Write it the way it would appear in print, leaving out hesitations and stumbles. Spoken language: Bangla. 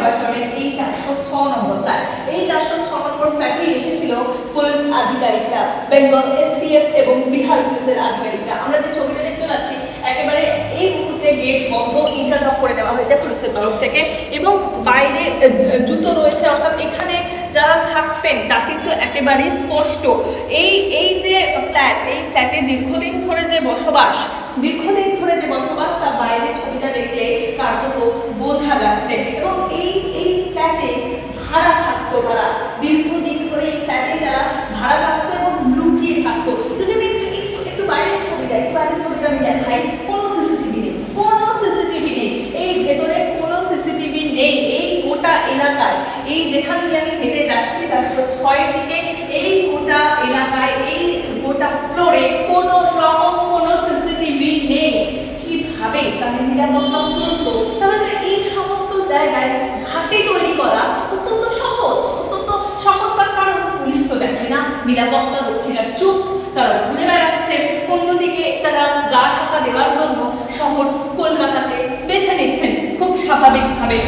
আবাসনের এই 406 নম্বর ফ্ল্যাট। এই 406 নম্বর ফ্ল্যাটে এসেছিল পুলিশ আধিকারিকরা, বেঙ্গল এসটিএফ এবং বিহার পুলিশের আধিকারিকরা। আমরা যে ছবিটা দেখতে পাচ্ছি একেবারে এই মুহূর্তে গেট বন্ধ, ইন্টারলক করে দেওয়া হয়েছে পুলিশের তরফ থেকে এবং বাইরে জুতো রয়েছে, অর্থাৎ এখানে যারা থাকতেন তা কিন্তু একেবারেই স্পষ্ট। এই যে ফ্ল্যাট, এই ফ্ল্যাটে দীর্ঘদিন ধরে যে বসবাস তা বাইরের ছবিটা দেখলে কার্যত বোঝা যাচ্ছে। এবং এই ফ্ল্যাটে ভাড়া থাকতো তারা, দীর্ঘদিন ধরে এই ফ্ল্যাটে তারা ভাড়া থাকতো এবং লুকিয়ে থাকতো। যদি আমি একটু বাইরের ছবিটা আমি দেখাই, কোনো সিসিটিভি নেই, এই ভেতরে কোনো সিসিটিভি নেই। এই গোটা এলাকায়, এই যেখান দিয়ে আমি হেঁটে যাচ্ছি 406 থেকে এই গোটা এলাকায়, এই গোটা ফ্লোরে কোনো রকম কোনো সিসিটিভি নেই। কিভাবে তাদের নিরাপত্তা চলতো? তাহলে এই সমস্ত জায়গায় ঘাঁটি তৈরি করা অত্যন্ত সহজ, তার কারণ পুলিশ তো দেখে না, নিরাপত্তা রক্ষীরা চুপ, তারা ঘুরে বেড়াচ্ছে। অন্যদিকে তারা গা ঢাকা দেওয়ার জন্য শহর কলকাতাকে বেছে নিচ্ছেন খুব স্বাভাবিকভাবে।